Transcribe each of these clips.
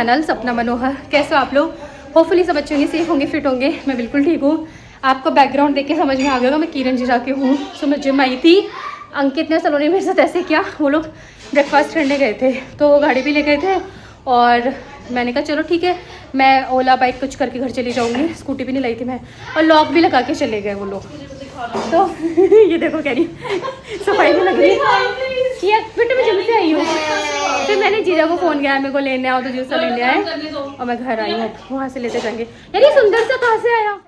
Channel सपना मनोहर। कैसे हो आप लोग? होपफुली सब अच्छे होंगे, सेफ होंगे, फिट होंगे। मैं बिल्कुल ठीक हूँ। आपको बैकग्राउंड देख के समझ में आ गया होगा मैं किरण जी जाके हूँ। सो मैं जिम आई थी। अंकित ने सलोनी मेरे साथ ऐसे किया, वो लोग ब्रेकफास्ट करने गए थे तो वो गाड़ी भी ले गए थे और मैंने कहा चलो ठीक है, मैं ओला बाइक कुछ करके घर चली जाऊँगी। स्कूटी भी नहीं लाई थी मैं, और लॉक भी लगा के चले गए वो लोग। तो ये देखो कह रही सफाई भी लग रही है। बेटा मैं जिम से आई हूँ। फिर मैंने जीजा को फ़ोन किया मेरे को लेने आओ, तो जूसा लेने आए और मैं घर आई हूँ। वहाँ से लेते जाएंगे। यार ये सुंदर सा कहाँ से आया?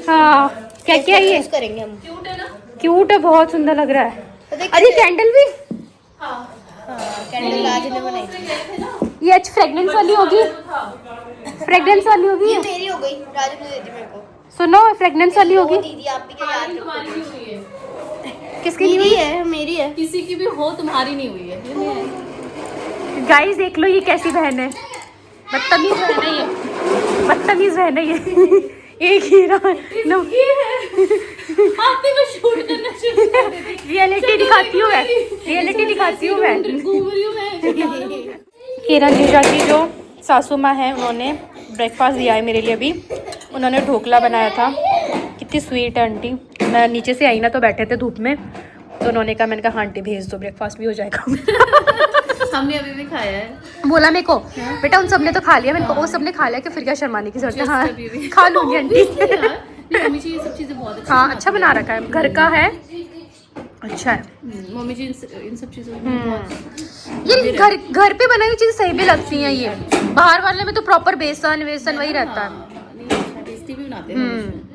हाँ क्या क्या ये करेंगे हम। क्यूट है, बहुत सुंदर लग रहा है। अरे कैंडल भी, कैंडल आज ने बनाई थी। ये अच्छी फ्रेगनेंस वाली होगी, फ्रेगनेंस वाली होगी। ये मेरी हो गई, राजू ने दे दी मेरे को। सुनो फ्रेगनेंस वाली होगी। दीदी आप भी क्या याद रखो। किसकी नहीं हुई है? मेरी है। किसी की भी हो, तुम्हारी नहीं हुई है। गाइस देख लो ये कैसी बहन है। बदतमीज बहन है ये, बदतमीज बहन है ये। एक ही आते में शूट करना शुरू कर देती। रियलिटी दिखाती हूँ मैं, रियलिटी दिखाती हूँ मैं। घूम रही हूँ मैं। किरण जीजा की जो सासू माँ है उन्होंने ब्रेकफास्ट दिया है मेरे लिए। अभी उन्होंने ढोकला बनाया था। कितनी स्वीट है आंटी। मैं नीचे से आई ना तो बैठे थे धूप में, तो उन्होंने कहा, मैंने कहा आंटी भेज दो, ब्रेकफास्ट भी हो जाएगा। हमने अभी भी खाया है। बोला मेरे को बेटा उन सबने तो खा लिया। मैंने कहा वो सबने खा लिया कि फिर क्या शर्माने की जरूरत है। हाँ खा लूंगी आंटी। मम्मी जी ये सब चीजें बहुत अच्छी हाँ अच्छा बना रखा है, घर का है, अच्छा है। मम्मी जी इन सब चीजों में बहुत। ये घर पे बनाई हुई चीज़ सही भी लगती हैं। ये बाहर वाले में तो प्रॉपर बेसन वेसन वही रहता है। नहीं अच्छा टेस्टी भी बनाते हैं।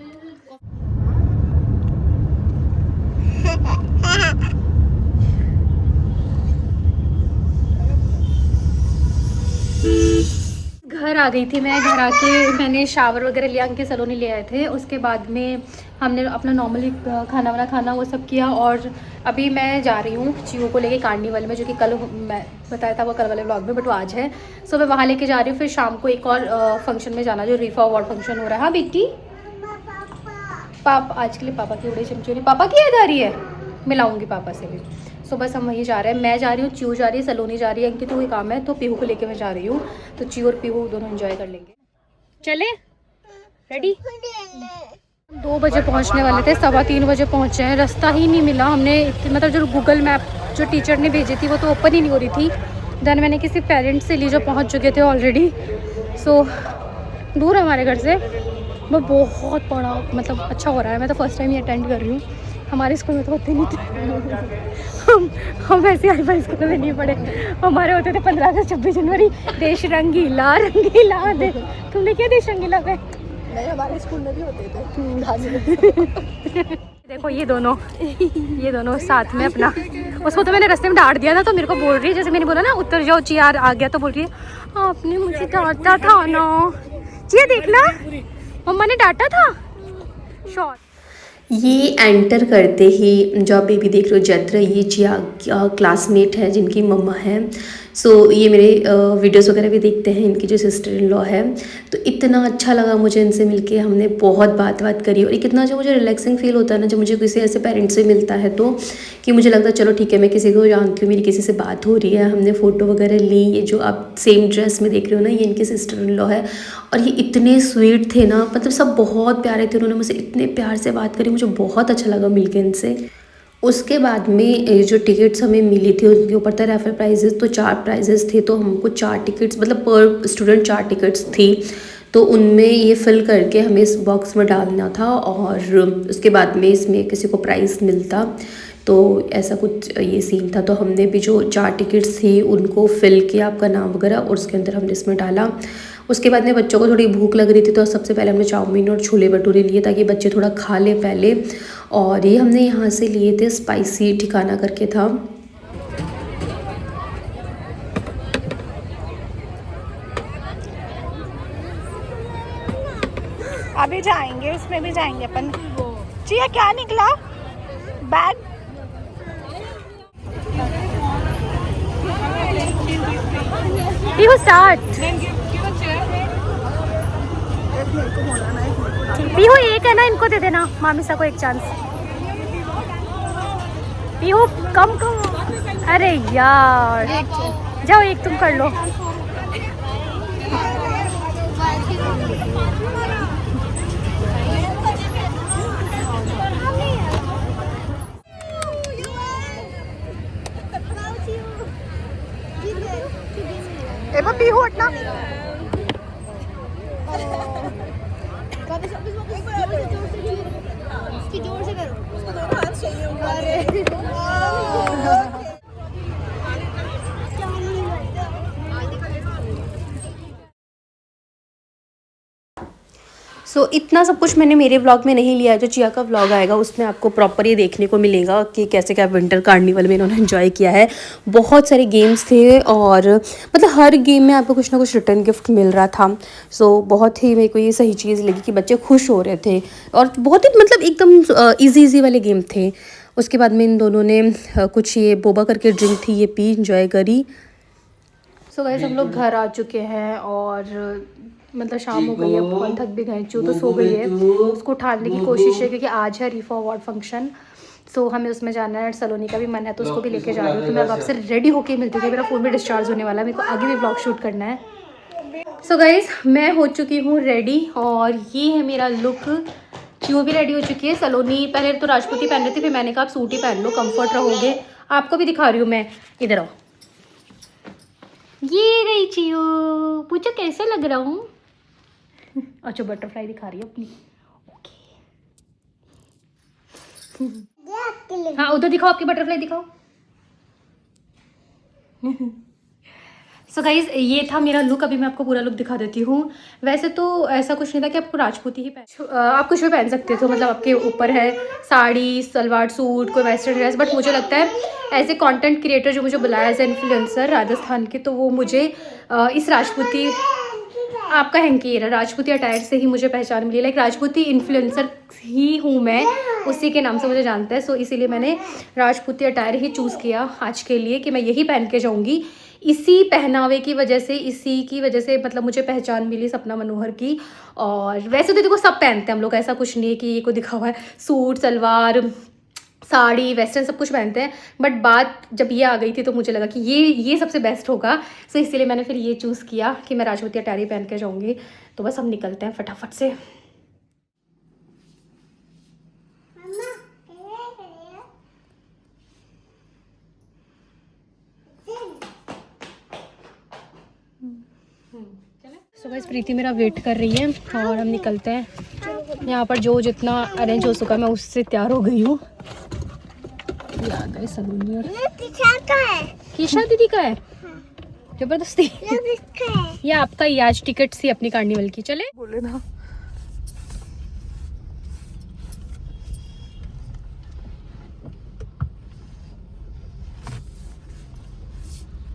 घर आ गई थी मैं। घर आके मैंने शावर वगैरह लिया, उनके सलोनी ले आए थे। उसके बाद में हमने अपना नॉर्मली खाना खाना वो सब किया। और अभी मैं जा रही हूँ चीवों को लेके कार्निवल में, जो कि कल मैं बताया था वो कल वाले ब्लॉग में, बट वो आज है। सो मैं वहाँ लेके जा रही हूँ। फिर शाम को एक और फंक्शन में जाना, जो रीफा अवार्ड फंक्शन हो रहा है। हाँ बेटी पापा आज के लिए पापा की उड़े चमचोरी पापा की याद आ रही है, मिलाऊंगी पापा से भी। सो बस हम वहीं जा रहे हैं। मैं जा रही हूँ, चीव जा रही है, सलोनी जा रही है, अंकित कोई काम है तो पीहू को लेके मैं जा रही हूँ। तो चीव और पीहू दोनों एंजॉय कर लेंगे। चले रेडी? 2 बजे पहुँचने वाले थे, 2:15 बजे पहुँचे हैं। रास्ता ही नहीं मिला। हमने मतलब जो गूगल मैप जो टीचर ने भेजी थी वो तो ओपन ही नहीं हो रही थी। देन मैंने किसी पेरेंट्स से ली जो पहुँच चुके थे ऑलरेडी। सो दूर है हमारे घर से, वो बहुत बड़ा मतलब अच्छा हो रहा है। मैं तो फर्स्ट टाइम ही अटेंड कर रही हूँ। हमारे स्कूल में तो होते नहीं थे। हम ऐसे हाई स्कूल में नहीं पढ़े। हमारे होते थे 15 अगस्त 26 जनवरी, देश रंगीला रंगीला। तुमने क्या देश रंगीला पे? नहीं हमारे स्कूल में भी होते थे। देखो ये दोनों साथ में अपना। उसको तो मैंने रास्ते में डांट दिया था, तो मेरे को बोल रही है, जैसे मैंने बोला ना उतर जाओ चियार आ गया, तो बोल रही है आपने मुझे डांटा था ना। चिया देखना मम्मा ने डांटा था। शॉर्ट ये एंटर करते ही जो आप बेबी देख रहे हो जत्र, ये जिया क्लासमेट है जिनकी मम्मा है। सो ये मेरे वीडियोस वगैरह भी देखते हैं, इनकी जो सिस्टर इन लॉ है। तो इतना अच्छा लगा मुझे इनसे मिलके। हमने बहुत बात करी और कितना जो मुझे रिलैक्सिंग फील होता है ना जब मुझे किसी ऐसे पेरेंट्स से मिलता है, तो कि मुझे लगता है चलो ठीक है मैं किसी को जानती हूँ, मेरी किसी से बात हो रही है। हमने फ़ोटो वगैरह ली। ये जो आप सेम ड्रेस में देख रहे हो ना, ये इनकी सिस्टर इन लॉ है। और ये इतने स्वीट थे ना, मतलब सब बहुत प्यारे थे। उन्होंने मुझसे इतने प्यार से बात करी, मुझे बहुत अच्छा लगा मिलके इनसे। उसके बाद में जो टिकट्स हमें मिली थी उनके ऊपर था रेफर प्राइजेस। तो 4 प्राइजेस थे, तो हमको 4 टिकट्स मतलब पर स्टूडेंट 4 टिकट्स थी। तो उनमें ये फिल करके हमें इस बॉक्स में डालना था और उसके बाद में इसमें किसी को प्राइज़ मिलता। तो ऐसा कुछ ये सीन था। तो हमने भी जो 4 टिकट्स थी उनको फिल किया, आपका नाम वगैरह, और उसके अंदर हमने इसमें डाला। उसके बाद में बच्चों को थोड़ी भूख लग रही थी, तो सबसे पहले हमने चाउमीन और छोले भटूरे लिए ताकि बच्चे थोड़ा खा ले पहले। और ये हमने यहाँ से लिए थे, स्पाइसी ठिकाना करके था। अभी जाएंगे, उसमें भी जाएंगे अपन। चिया क्या निकला? बैग। पीहू स्टार्ट। पीहू एक है ना, इनको दे देना, मामीसा को एक चांस। पीहू कम। अरे यार जाओ एक तुम कर लो। पीहू हटना। जोर से करो, उसको दोनों हाथ चाहिए सो इतना सब कुछ मैंने मेरे व्लॉग में नहीं लिया। जो चिया का व्लॉग आएगा उसमें आपको प्रॉपर ये देखने को मिलेगा कि कैसे क्या विंटर कार्निवल में इन्होंने एंजॉय किया है। बहुत सारे गेम्स थे और मतलब हर गेम में आपको कुछ ना कुछ रिटर्न गिफ्ट मिल रहा था। सो बहुत ही मेरे को ये सही चीज़ लगी कि बच्चे खुश हो रहे थे और बहुत ही मतलब एकदम ईजी वाले गेम थे। उसके बाद में इन दोनों ने कुछ ये बोबा करके ड्रिंक थी ये पी, इंजॉय करी। सो गाइस हम लोग घर आ चुके हैं और मतलब शाम हो गई है, बहुत थक भी गए। तो सो गई है, उसको उठाने की कोशिश है क्योंकि आज है रीफा अवार्ड फंक्शन। सो हमें उसमें जाना है। सलोनी का भी मन है तो उसको भी लेके जा रही हूँ। तो मैं अब आपसे रेडी होके मिलती हूँ, मेरा फ़ोन भी डिस्चार्ज होने वाला है, मेरे को आगे भी व्लॉग शूट करना है। सो गाइस मैं हो चुकी हूँ रेडी और ये है मेरा लुक। चियो भी रेडी हो चुकी है। सलोनी पहले तो राजपूती पहन रही थी, फिर मैंने कहा आप सूट ही पहन लो, कम्फर्ट रहोगे। आपको भी दिखा रही हूँ मैं, इधर आओ। ये रही चियो, पूछो कैसे लग रहा हूँ। अच्छा बटरफ्लाई दिखा रही है अपनी। ओके हाँ उधर दिखाओ, आपकी बटरफ्लाई दिखाओ। सो गाइज ये था मेरा लुक। अभी मैं आपको पूरा लुक दिखा देती हूँ। वैसे तो ऐसा कुछ नहीं था कि आपको राजपूती ही पहन, आप कुछ भी पहन सकते थे, मतलब आपके ऊपर है साड़ी, सलवार सूट, कोई वेस्टर्न ड्रेस। बट मुझे लगता है एज ए कंटेंट क्रिएटर जो मुझे बुलाया एज ए इन्फ्लुएंसर राजस्थान के, तो वो मुझे इस राजपूती, आपका हैंकी राजपूती अटायर से ही मुझे पहचान मिली। लाइक राजपूती इन्फ्लुएंसर ही हूँ मैं, उसी के नाम से मुझे जानता है। सो इसीलिए मैंने राजपूती अटायर ही चूज़ किया आज के लिए कि मैं यही पहन के जाऊँगी। इसी पहनावे की वजह से, इसी की वजह से मतलब मुझे पहचान मिली सपना मनोहर की। और वैसे तो देखो सब पहनते हैं हम लोग, ऐसा कुछ नहीं है कि ये को दिखा हुआ है। सूट, सलवार, साड़ी, वेस्टर्न सब कुछ पहनते हैं। बट बात जब ये आ गई थी तो मुझे लगा कि ये सबसे बेस्ट होगा। सो इसीलिए मैंने फिर ये चूज़ किया कि मैं राजपूती अटारी पहन के जाऊँगी। तो बस हम निकलते हैं फटाफट से। सो गाइस प्रीति मेरा वेट कर रही है और हम निकलते हैं। यहाँ पर जो जितना अरेंज हो सका मैं उससे तैयार हो गई हूँ। सलोनी और कीशा दीदी का है जबरदस्ती। ये आपका ही आज टिकट सी अपनी कार्निवल की, चले बोले ना।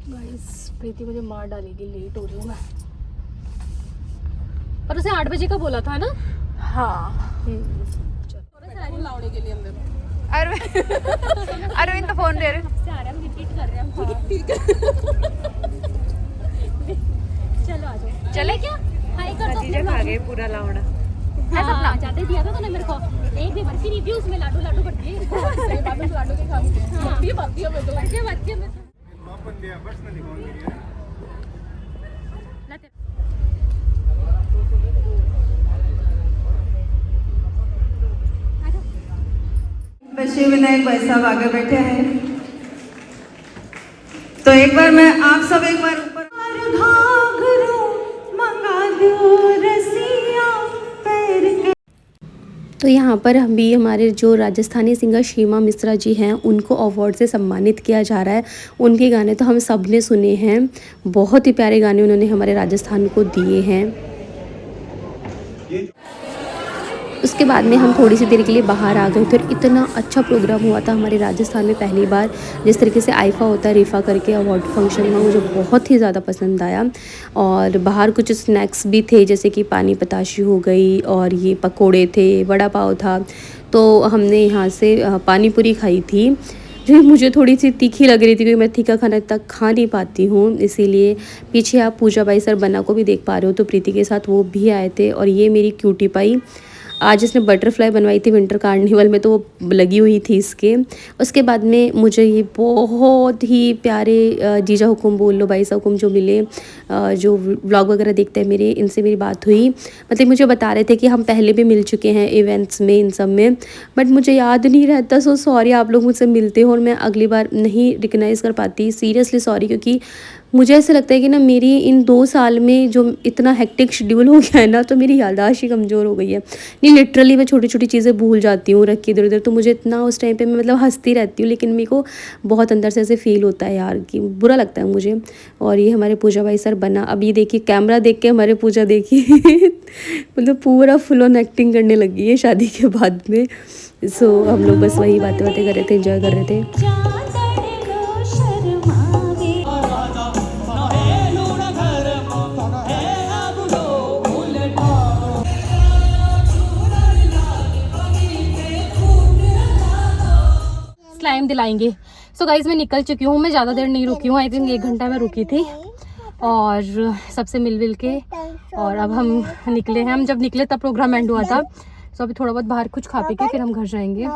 गाइस प्रीति मुझे मार डालेगी, लेट हो रही हूँ मैं। पर उसे 8 बजे का बोला था ना। हाँ अरविंद तो फोन दे रहे हम रिपीट कर रहे हैं। ठीक है चलो आ जाओ। चले क्या? हाय कर दो। जीजा खा गए पूरा लावड़ा। हाँ जाते दिया था तूने मेरे को। एक भी बर्फी नहीं थी उसमें, लाडू लाडू भरती है। सही बात है, लाडू के खाऊंगी। ये बात है मैं तो क्या बात है मैं मापन दिया बस ना दिखाऊंगी। बच्चे विनायक भाई साहब आगे बैठे हैं, तो एक बार मैं आप सब एक बार ऊपर तो यहाँ पर हम भी हमारे जो राजस्थानी सिंगर सीमा मिश्रा जी हैं उनको अवार्ड से सम्मानित किया जा रहा है। उनके गाने तो हम सब ने सुने हैं, बहुत ही प्यारे गाने उन्होंने हमारे राजस्थान को दिए हैं। उसके बाद में हम थोड़ी सी देर के लिए बाहर आ गए थे। इतना अच्छा प्रोग्राम हुआ था हमारे राजस्थान में पहली बार। जिस तरीके से आईफा होता है रीफा करके अवार्ड फंक्शन में, मुझे बहुत ही ज़्यादा पसंद आया। और बाहर कुछ स्नैक्स भी थे जैसे कि पानी पताशी हो गई और ये पकोड़े थे, वड़ा पाव था। तो हमने यहाँ से पानी पूरी खाई थी जो मुझे थोड़ी सी तीखी लग रही थी क्योंकि मैं तीखा खाना तक खा नहीं पाती हूँ। इसीलिए पीछे आप पूजा बाई सर बना को भी देख पा रहे हो, तो प्रीति के साथ वो भी आए थे। और ये मेरी क्यूटी पाई आज इसने बटरफ्लाई बनवाई थी विंटर कार्निवल में, तो वो लगी हुई थी इसके। उसके बाद में मुझे ये बहुत ही प्यारे जीजा हुकुम बोल लो, भाई साहब हुकुम जो मिले, जो व्लॉग वगैरह देखते हैं मेरे, इनसे मेरी बात हुई। मतलब मुझे बता रहे थे कि हम पहले भी मिल चुके हैं इवेंट्स में, इन सब में, बट मुझे याद नहीं रहता। सो सॉरी, आप लोग मुझसे मिलते हो और मैं अगली बार नहीं रिकग्नाइज़ कर पाती, सीरियसली सॉरी। क्योंकि मुझे ऐसा लगता है कि ना मेरी इन 2 साल में जो इतना हेक्टिक शेड्यूल हो गया है ना, तो मेरी याददाश्त ही कमज़ोर हो गई है। नहीं, लिटरली मैं छोटी छोटी चीज़ें भूल जाती हूँ रख के इधर उधर। तो मुझे इतना उस टाइम पे मैं मतलब हंसती रहती हूँ, लेकिन मेरे को बहुत अंदर से ऐसे फील होता है यार कि बुरा लगता है मुझे। और ये हमारे पूजा भाई सर बना, अब ये देखिए कैमरा देख के हमारे पूजा देखिए मतलब पूरा फुल ऑन एक्टिंग करने लगी है शादी के बाद में। सो हम लोग बस वही बातें कर रहे थे, एंजॉय कर रहे थे। स्लाइम दिलाएंगे। सो गाइज मैं निकल चुकी हूँ, मैं ज़्यादा देर नहीं रुकी हूँ, आई थिंक 1 घंटा मैं रुकी थी और सबसे मिल के और अब हम निकले हैं। हम जब निकले तब प्रोग्राम एंड हुआ था। सो अभी थोड़ा बहुत बाहर कुछ खा पी के फिर हम घर जाएंगे। नजर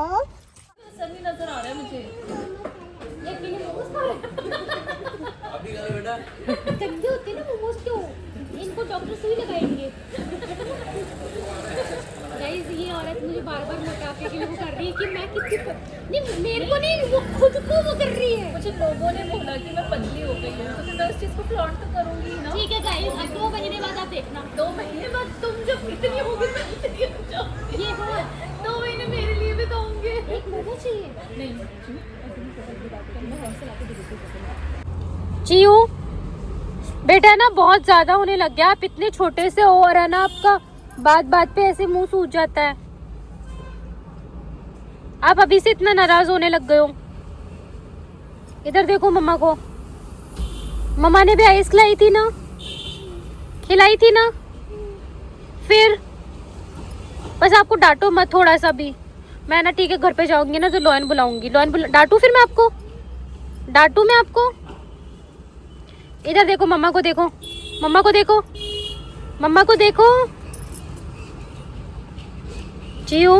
आ रहा है मुझे। गंदे होते हैं ना मोमोज, क्यों इनको डॉक्टर सुई लगाएंगे। गाइस ये औरत मुझे बार-बार मोटापे के लिए वो कर रही है कि मैं कितनी नहीं, मेरे को नहीं, वो खुद को वो कर रही है। मुझे लोगों ने बोला कि मैं पतली हो गई हूँ, तो फिर मैं उस चीज़ को फ्लॉन्ट तो करूँगी ना। ठीक है गाइस, अब 2 महीने बाद आप देखना। 2 महीने बाद तुम जब इतनी होगी मैं इतनी हो जाऊँगी। ये हो 2 महीने मेरे लिए भी तो होंगे। एक मोमो चाहिए। नहीं चीयू बेटा ना बहुत ज्यादा होने लग गया, आप इतने छोटे से हो और है ना आपका बात बात पे ऐसे मुंह सूज जाता है। आप अभी से इतना नाराज होने लग गए हो। इधर देखो मम्मा को, मम्मा ने भी आइस खिलाई थी ना, खिलाई थी ना, फिर बस आपको डांटो मत थोड़ा सा भी। मैं ना ठीक है घर पे जाऊंगी ना तो लॉयन बुलाऊंगी, डांटू फिर मैं आपको, डांटू मैं आपको। इधर देखो मम्मा को, देखो मम्मा को, देखो मम्मा को, देखो चीयू।